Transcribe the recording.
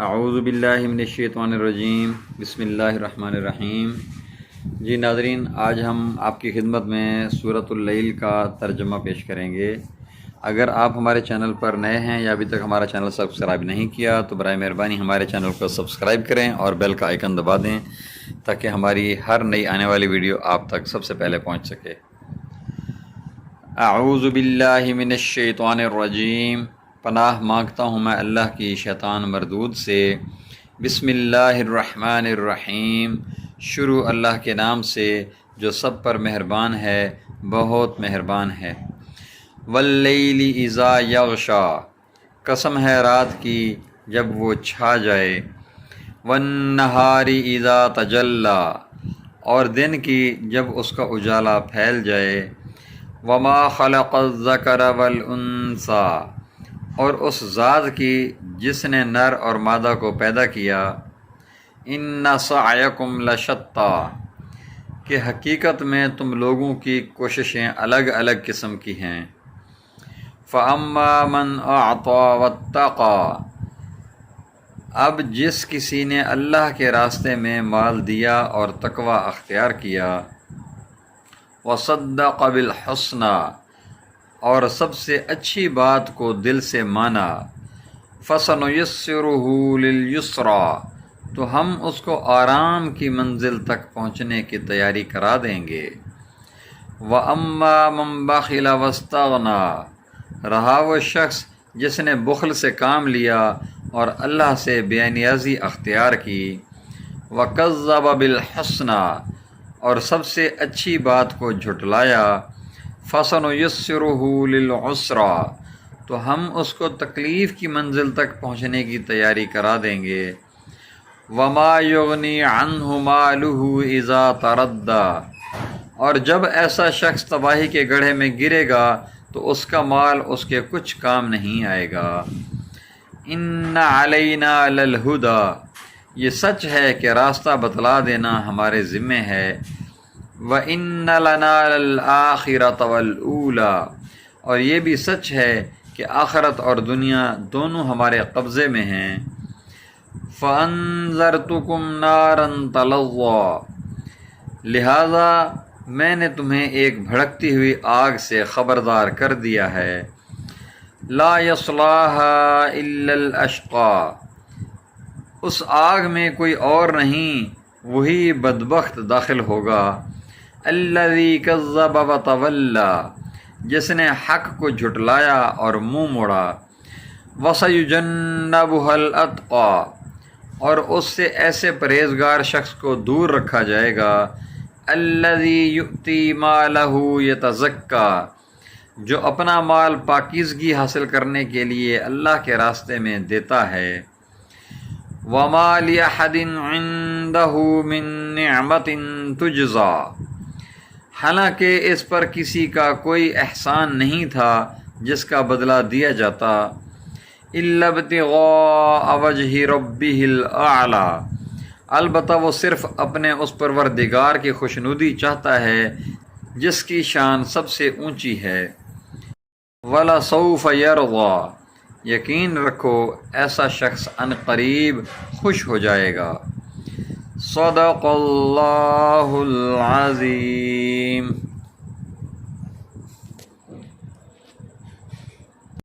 اعوذ باللہ من الشیطان الرجیم، بسم اللہ الرحمن الرحیم۔ جی ناظرین، آج ہم آپ کی خدمت میں سورۃ اللیل کا ترجمہ پیش کریں گے۔ اگر آپ ہمارے چینل پر نئے ہیں یا ابھی تک ہمارا چینل سبسکرائب نہیں کیا تو برائے مہربانی ہمارے چینل کو سبسکرائب کریں اور بیل کا آئیکن دبا دیں تاکہ ہماری ہر نئی آنے والی ویڈیو آپ تک سب سے پہلے پہنچ سکے۔ اعوذ باللہ من الشیطان الرجیم، پناہ مانگتا ہوں میں اللہ کی شیطان مردود سے۔ بسم اللہ الرحمن الرحیم، شروع اللہ کے نام سے جو سب پر مہربان ہے، بہت مہربان ہے۔ واللیل اذا یغشا، قسم ہے رات کی جب وہ چھا جائے۔ والنہار اذا تجلی، اور دن کی جب اس کا اجالا پھیل جائے۔ وما خلق الذکر والانثی، اور اس ذات کی جس نے نر اور مادہ کو پیدا کیا۔ ان سعیکم لشتی، کہ حقیقت میں تم لوگوں کی کوششیں الگ الگ قسم کی ہیں۔ فاما من اعطی واتقی، اب جس کسی نے اللہ کے راستے میں مال دیا اور تقوی اختیار کیا۔ وصدق بالحسنی، اور سب سے اچھی بات کو دل سے مانا۔ فسنیسرہ للیسری، تو ہم اس کو آرام کی منزل تک پہنچنے کی تیاری کرا دیں گے۔ واما من بخل واستغنی، رہا وہ شخص جس نے بخل سے کام لیا اور اللہ سے بے نیازی اختیار کی۔ وکذب بالحسنی، اور سب سے اچھی بات کو جھٹلایا۔ فسنیسرہ للعسری، تو ہم اس کو تکلیف کی منزل تک پہنچنے کی تیاری کرا دیں گے۔ وما یغنی عنہ مالہ اذا تردی، اور جب ایسا شخص تباہی کے گڑھے میں گرے گا تو اس کا مال اس کے کچھ کام نہیں آئے گا۔ ان علینا للہدی، یہ سچ ہے کہ راستہ بتلا دینا ہمارے ذمے ہے۔ وَإِنَّ لَنَا لَلْآخِرَةَ وَالْأُولَى، اور یہ بھی سچ ہے کہ آخرت اور دنیا دونوں ہمارے قبضے میں ہیں۔ فَأَنذَرْتُكُمْ نَارًا تَلَظَّىٰ، لہذا میں نے تمہیں ایک بھڑکتی ہوئی آگ سے خبردار کر دیا ہے۔ لَا يَصْلَاهَا إِلَّا الْأَشْقَى، اس آگ میں کوئی اور نہیں، وہی بدبخت داخل ہوگا۔ الذی کذب وتولی، جس نے حق کو جھٹلایا اور منہ موڑا۔ وسیجنبها الاتقی، اور اس سے ایسے پرہیزگار شخص کو دور رکھا جائے گا۔ الذی یؤتی مالہ یتزکی، جو اپنا مال پاکیزگی حاصل کرنے کے لیے اللہ کے راستے میں دیتا ہے۔ وما لأحد عنده من نعمت تجزی، حالانکہ اس پر کسی کا کوئی احسان نہیں تھا جس کا بدلہ دیا جاتا۔ الا ابتغاء وجہ ربہ الاعلی، البتہ وہ صرف اپنے اس پروردگار کی خوشنودی چاہتا ہے جس کی شان سب سے اونچی ہے۔ وَلَسَوْفَ يَرْضَىٰ، یقین رکھو ایسا شخص ان قریب خوش ہو جائے گا۔ صدق اللہ العظیم۔